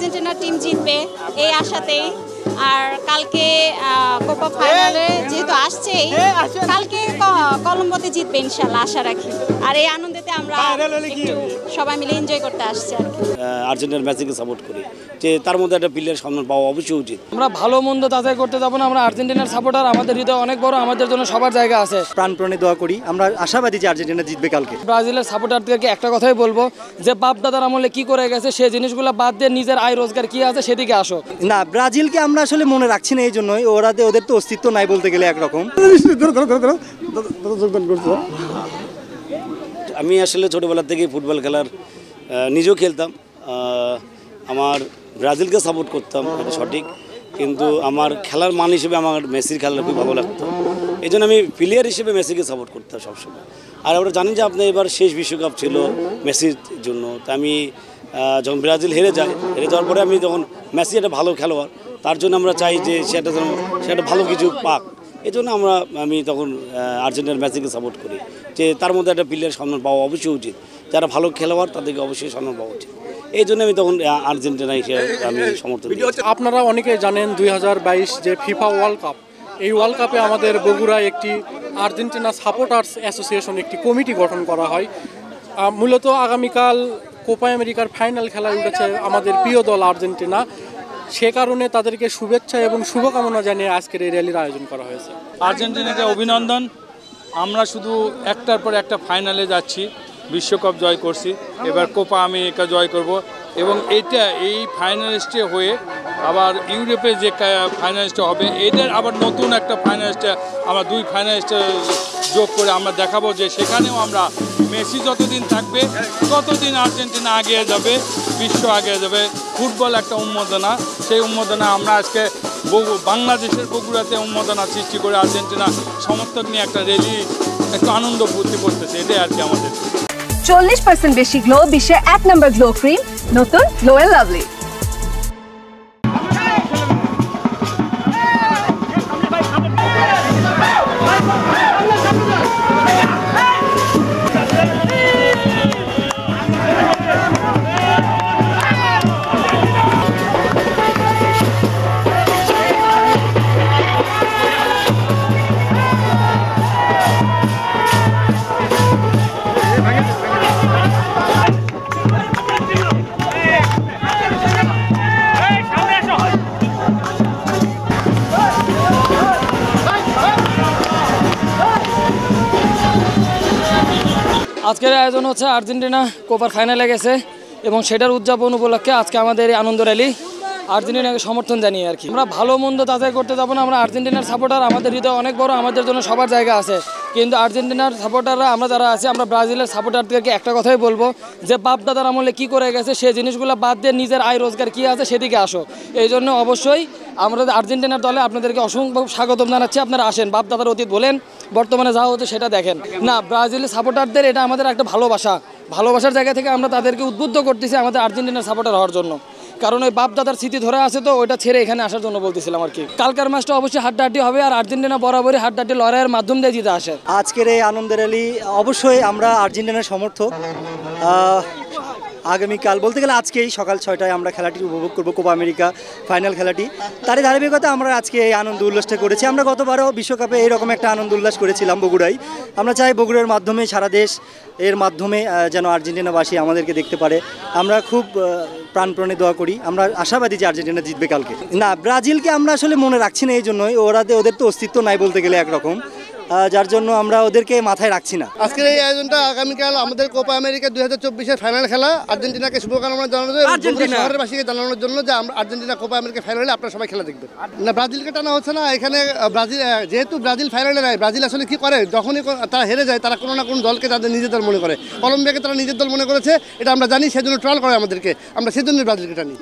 Argentina team জিতবে এই আশাতেই। আর কালকে কোপা ফাইনালে যেহেতু আসছেই, কালকে কলম্বোতে জিতবে ইনশাল্লাহ আশা রাখি। আর এই আনন্দেতে আমরা একটু সবাই মিলে এনজয় করতে আসছি আর কি। আর্জেন্টিনার ম্যাচকে সাপোর্ট করি, যে তার মধ্যে একটা প্লেয়ার সম্মান পাওয়া অবশ্যই উচিত। আমরা ভালো মন্দ যাচাই করতে যাবো না, আমরা আর্জেন্টিনার সাপোর্টার, আমাদের হৃদয় অনেক বড়, আমাদের জন্য সবার জায়গা আছে। প্রাণপণে দোয়া করি, আমরা আশাবাদী যে আর্জেন্টিনা জিতবে কালকে। ব্রাজিলের সাপোর্টারদেরকে একটা কথাই বলবো যে বাপ দাদার আমলে কি করে গেছে সেই জিনিসগুলো বাদ দিয়ে নিজের আয় রোজগার কি আছে সেদিকে আসো। না, ব্রাজিলকে আমরা আসলে মনে রাখছি না, এই জন্যই ওদের তো অস্তিত্ব নাই বলতে গেলে একরকম। আমি আসলে ছোটোবেলা থেকে ফুটবল খেলার নিজেও খেলতাম, আমার ব্রাজিলকে সাপোর্ট করতাম, এটা সঠিক, কিন্তু আমার খেলার মান হিসেবে আমার মেসির খেলাটা খুব ভালো লাগতো, এই জন্য আমি প্লেয়ার হিসেবে মেসিকে সাপোর্ট করতাম সবসময়। আর আমরা জানি যে আপনি এবার শেষ বিশ্বকাপ ছিল মেসির জন্য, তা আমি যখন ব্রাজিল হেরে যাওয়ার পরে আমি যখন মেসি একটা ভালো খেলোয়াড়, তার জন্য আমরা চাই যে সে একটা ভালো কিছু পাক, এই জন্য আমি তখন আর্জেন্টিনার মেসিকে সাপোর্ট করি, যে তার মধ্যে একটা প্লেয়ার সম্মান পাওয়া অবশ্যই উচিত, যারা ভালো খেলোয়াড় তাদেরকে অবশ্যই সম্মান পাওয়া উচিত, এই জন্য আমি তখন আর্জেন্টিনা হিসেবে আমি সমর্থন করি। আপনারা অনেকেই জানেন 2022 যে ফিফা ওয়ার্ল্ড কাপ, এই ওয়ার্ল্ড কাপে আমাদের বগুড়ায় একটি আর্জেন্টিনা সাপোর্টার্স অ্যাসোসিয়েশন একটি কমিটি গঠন করা হয়। মূলত আগামীকাল কোপা আমেরিকার ফাইনাল খেলায় উঠেছে আমাদের প্রিয় দল আর্জেন্টিনা, সে কারণে তাদেরকে শুভেচ্ছা এবং শুভকামনা জানিয়ে আজকের এই র্যালির আয়োজন করা হয়েছে। আর্জেন্টিনাকে অভিনন্দন, আমরা শুধু একটার পর একটা ফাইনালে যাচ্ছি, বিশ্বকাপ জয় করছি, এবার কোপা আমেরিকা জয় করব, এবং এই ফাইনালিস্টে হয়ে আবার ইউরোপে যে ফাইনালিস্ট হবে এটার আবার নতুন একটা ফাইনালিস্টে আমরা দুই ফাইনালিস্টে যোগ করে আমরা দেখাবো যে সেখানেও আমরা মেসি যতদিন থাকবে ততদিন আর্জেন্টিনা এগিয়ে যাবে, বিশ্ব এগিয়ে যাবে। ফুটবল একটা উন্মাদনা, সেই উন্মাদনা আমরা আজকে বাংলাদেশের বগুড়াতে উন্মাদনা সৃষ্টি করে আর্জেন্টিনা সমর্থক নিয়ে একটা র্যালি, একটু আনন্দ ফুর্তি করতেছে, এটাই আর কি আমাদের। 40% বেশি গ্লো, বিশ্বের 1 নম্বর গ্লো ক্রিম, নতুন গ্লো এন্ড লাভলি। আজকের আয়োজন হচ্ছে আর্জেন্টিনা কোপার ফাইনালে গেছে এবং সেটার উদযাপন উপলক্ষে আজকে আমাদের এই আনন্দ র্যালি, আর্জেন্টিনাকে সমর্থন জানিয়ে আর কি। আমরা ভালো মন্দ যাচাই করতে যাবো না, আমরা আর্জেন্টিনার সাপোর্টার, আমাদের হৃদয় অনেক বড়, আমাদের জন্য সবার জায়গা আছে, কিন্তু আর্জেন্টিনার সাপোর্টাররা আমরা যারা আছি, আমরা ব্রাজিলের সাপোর্টারদেরকে একটা কথাই বলবো যে বাপ দাদার আমলে কী করে গেছে সেই জিনিসগুলো বাদ দিয়ে নিজের আয় রোজগার কী আছে সেদিকে আসো। এই জন্য অবশ্যই আমরা আর্জেন্টিনার দলে আপনাদেরকে অসংখ্য স্বাগতম জানাচ্ছি, আপনারা আসেন, বাপ দাদার অতীত বলেন, বর্তমানে যা হচ্ছে সেটা দেখেন। না, ব্রাজিলের সাপোর্টারদের এটা আমাদের একটা ভালোবাসার জায়গা থেকে আমরা তাদেরকে উদ্বুদ্ধ করতেছি আমাদের আর্জেন্টিনার সাপোর্টার হওয়ার জন্য, কারণ ওই বাপ দাদার স্মৃতি ধরে আছে, তো ওইটা ছেড়ে এখানে আসার জন্য বলতেছিলাম আর কি। কালকার ম্যাচটা অবশ্যই হাড্ডাহাড্ডি হবে, আর আর্জেন্টিনা বরাবরই হাড্ডাহাড্ডি লড়াইয়ের মাধ্যম দিয়ে জিতে আসে। আজকের এই আনন্দ র্যালি অবশ্যই আমরা আর্জেন্টিনার সমর্থক। আগামীকাল বলতে গেলে আজকেই সকাল 6টায় আমরা খেলাটি উপভোগ করবো, কোপা আমেরিকা ফাইনাল খেলাটি। তারই ধারাবাহিকতা আমরা আজকে এই আনন্দ উল্লাসটা করেছি। আমরা গতবারও বিশ্বকাপে এইরকম একটা আনন্দ উল্লাস করেছিলাম বগুড়ায়। আমরা চাই বগুড়ার মাধ্যমে সারা দেশ এর মাধ্যমে যেন আর্জেন্টিনাবাসী আমাদেরকে দেখতে পারে। আমরা খুব প্রাণপণে দোয়া করি, আমরা আশাবাদী যে আর্জেন্টিনা জিতবে কালকে। না, ব্রাজিলকে আমরা আসলে মনে রাখছি না, এই জন্যই ওদের তো অস্তিত্ব নাই বলতে গেলে একরকম, যার জন্য আমরা ওদেরকে মাথায় রাখছি না। আজকের এই আয়োজনটা আগামীকাল আমাদের কোপা আমেরিকা 2024-এর ফাইনাল খেলা, আর্জেন্টিনাকে শুভকামনা জানানোর জন্য, শহরের বাসীকে জানানোর জন্য যে আর্জেন্টিনা কোপা আমেরিকা ফাইনালে আপনারা সবাই খেলা দেখবেন। না, ব্রাজিলকে টানা হচ্ছে না এখানে। যেহেতু ব্রাজিল ফাইনালে নেয়, ব্রাজিল আসলে কি করে, যখনই তারা হেরে যায় তারা কোনো না কোনো দলকে তাদের নিজের দল মনে করে। কলম্বিয়াকে তারা নিজের দল মনে করেছে, এটা আমরা জানি, সেজন্য ট্রল করে আমাদেরকে, আমরা সেজন্য ব্রাজিলকে টানি।